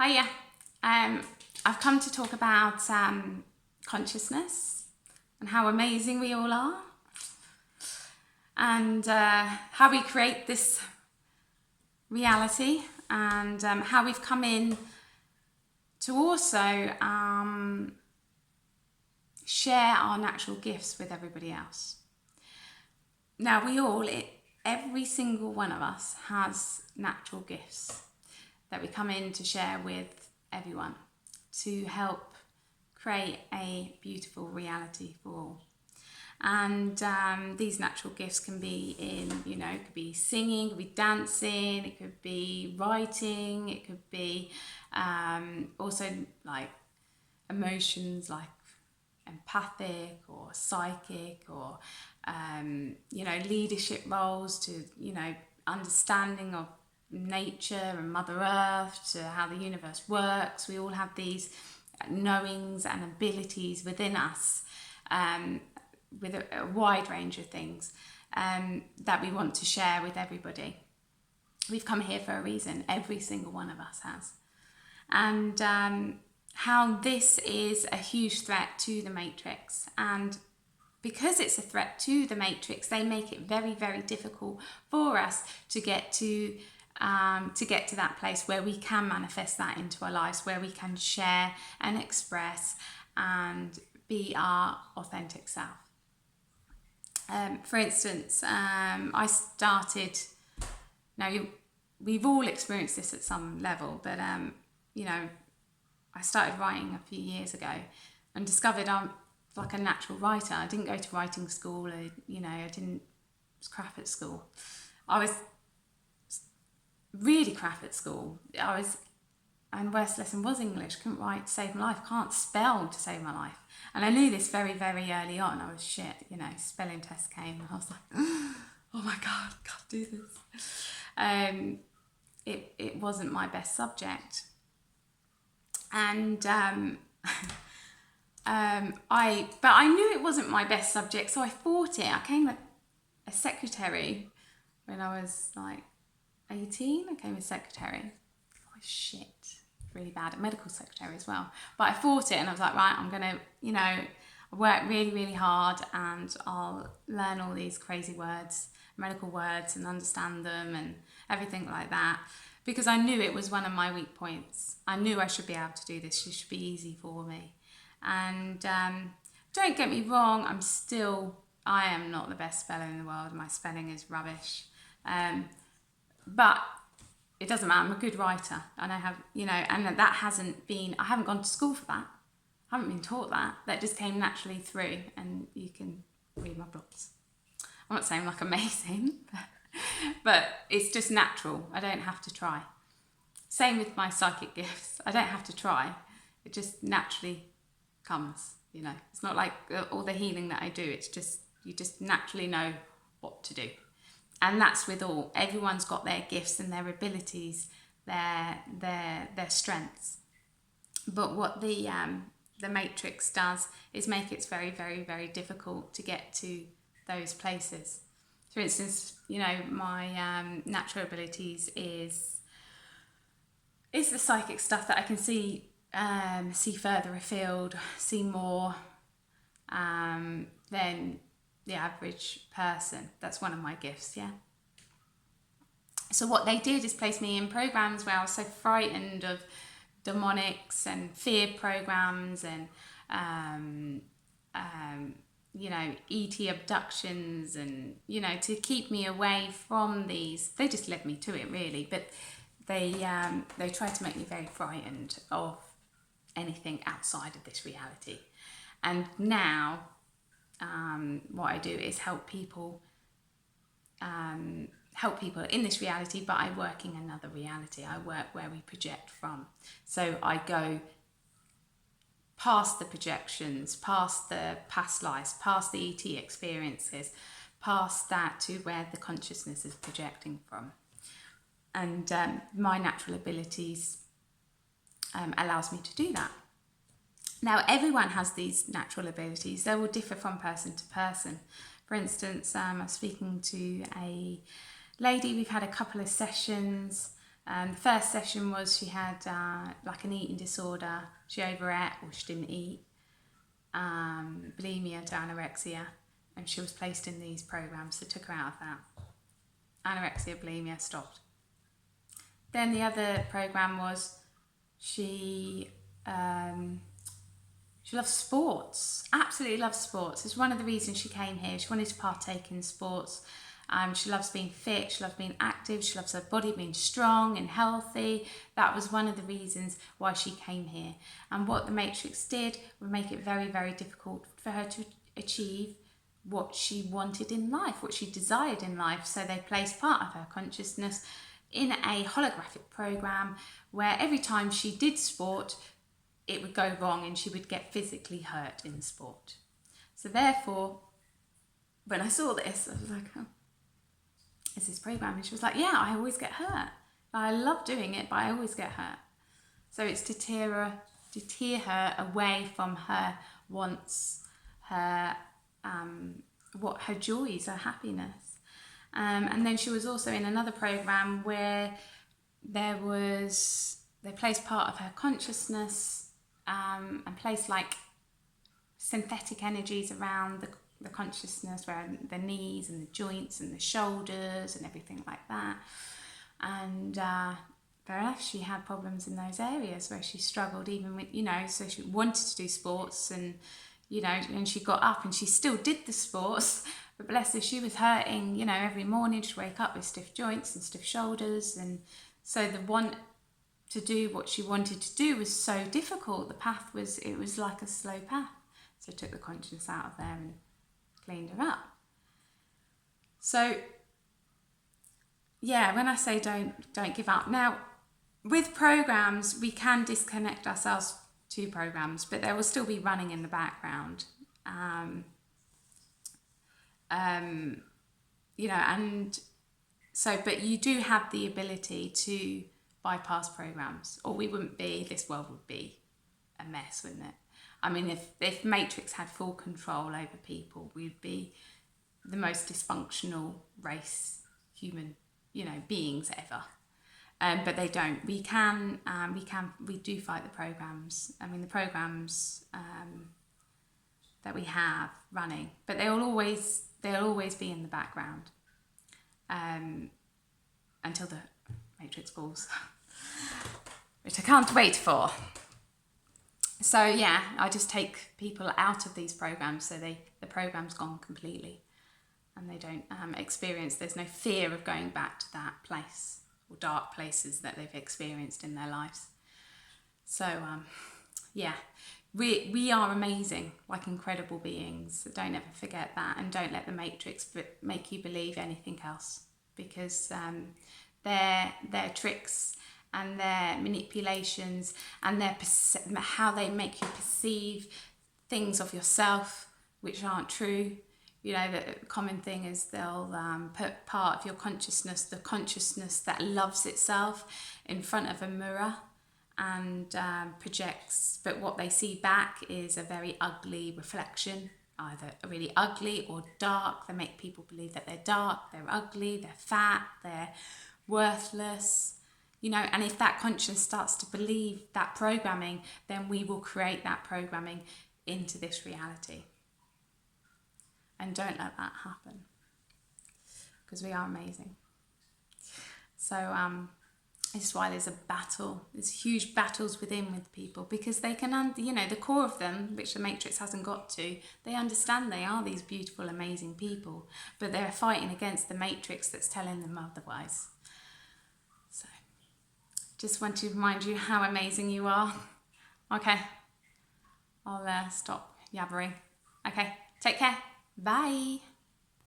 Hiya. I've come to talk about consciousness and how amazing we all are, and how we create this reality, and how we've come in to also share our natural gifts with everybody else. Now, every single one of us has natural gifts that we come in to share with everyone to help create a beautiful reality for all. And these natural gifts can be it could be singing, it could be dancing, it could be writing, it could be also like emotions like empathic or psychic, or leadership roles, to understanding of nature and Mother Earth, to how the universe works. We all have these knowings and abilities within us, with a wide range of things that we want to share with everybody. We've come here for a reason, every single one of us has. And how this is a huge threat to the Matrix, and because it's a threat to the Matrix, they make it very, very difficult for us to get to that place where we can manifest that into our lives, where we can share and express and be our authentic self. For instance, I started, we've all experienced this at some level, but I started writing a few years ago and discovered I'm like a natural writer. I didn't go to writing school, I was crap at school. I was really crap at school. And worst lesson was English. Couldn't write to save my life, can't spell to save my life. And I knew this very, very early on. I was shit, spelling test came and I was like, oh my God, I can't do this. It wasn't my best subject. And I knew it wasn't my best subject, so I fought it. I became a secretary when I was like 18. I became a secretary. I was shit, really bad at medical secretary as well. But I fought it, and I was like, right, I'm gonna, work really, really hard, and I'll learn all these crazy words, medical words, and understand them and everything like that. Because I knew it was one of my weak points. I knew I should be able to do this. It should be easy for me. And don't get me wrong, I am not the best speller in the world. My spelling is rubbish. But it doesn't matter. I'm a good writer. And I haven't gone to school for that. I haven't been taught that. That just came naturally through. And you can read my books. I'm not saying I'm like amazing, but it's just natural. I don't have to try. Same with my psychic gifts. I don't have to try. It just naturally comes, It's not like all the healing that I do. It's just, you just naturally know what to do. And that's with all. Everyone's got their gifts and their abilities, their strengths. But what the Matrix does is make it very, very, very difficult to get to those places. For instance, my natural abilities is the psychic stuff that I can see further afield, see more than the average person. That's one of my gifts, yeah. So what they did is place me in programs where I was so frightened of demonics and fear programs and ET abductions, and to keep me away from these. They just led me to it, really, but they tried to make me very frightened of anything outside of this reality. And now what I do is help people in this reality, but I work in another reality. I work where we project from. So I go past the projections, past the past lives, past the ET experiences, past that to where the consciousness is projecting from. And my natural abilities allows me to do that. Now, everyone has these natural abilities. They will differ from person to person. For instance, I was speaking to a lady. We've had a couple of sessions The first session was she had like an eating disorder. She overate or she didn't eat, bulimia to anorexia, and she was placed in these programs that took her out of that. Anorexia, bulimia stopped. Then the other program was she loves sports, absolutely loves sports. It's one of the reasons she came here. She wanted to partake in sports. She loves being fit, she loves being active, she loves her body being strong and healthy. That was one of the reasons why she came here. And what the Matrix did would make it very, very difficult for her to achieve what she wanted in life, what she desired in life. So they placed part of her consciousness in a holographic program where every time she did sport, it would go wrong and she would get physically hurt in sport. So therefore, when I saw this, I was like, oh, it's this program. And she was like, yeah, I always get hurt. I love doing it, but I always get hurt. So it's to tear her away from her wants, her what her joys, her happiness. And then she was also in another program where they placed part of her consciousness and placed like synthetic energies around the consciousness, where the knees and the joints and the shoulders and everything like that. And fair enough, she had problems in those areas where she struggled even with, so she wanted to do sports and, and she got up and she still did the sports, but bless her, she was hurting, every morning she'd wake up with stiff joints and stiff shoulders. And so the want to do what she wanted to do was so difficult. The path was like a slow path. So I took the consciousness out of there and cleaned her up. So yeah, when I say don't give up. Now, with programs, we can disconnect ourselves to programs, but they will still be running in the background. And so, but you do have the ability to bypass programs, or this world would be a mess, wouldn't it? I mean, if Matrix had full control over people, we'd be the most dysfunctional race, human, beings ever. But they don't. We do fight the programs. I mean, the programs that we have running, but they'll always be in the background until the Matrix falls, which I can't wait for. So yeah, I just take people out of these programs so the program's gone completely, and they don't experience. There's no fear of going back to that place or dark places that they've experienced in their lives. So yeah, we are amazing, like incredible beings. So don't ever forget that, and don't let the Matrix make you believe anything else, because their tricks and their manipulations and how they make you perceive things of yourself which aren't true. The common thing is they'll put part of your consciousness, the consciousness that loves itself, in front of a mirror and projects, but what they see back is a very ugly reflection, either really ugly or dark. They make people believe that they're dark, they're ugly, they're fat, they're worthless. And if that conscience starts to believe that programming, then we will create that programming into this reality. And don't let that happen, because we are amazing. So this is why there's huge battles within with people, because they can, the core of them, which the Matrix hasn't got to, they understand they are these beautiful, amazing people, but they're fighting against the Matrix that's telling them otherwise. So just want to remind you how amazing you are. Okay, I'll stop yabbering. Okay, take care. Bye.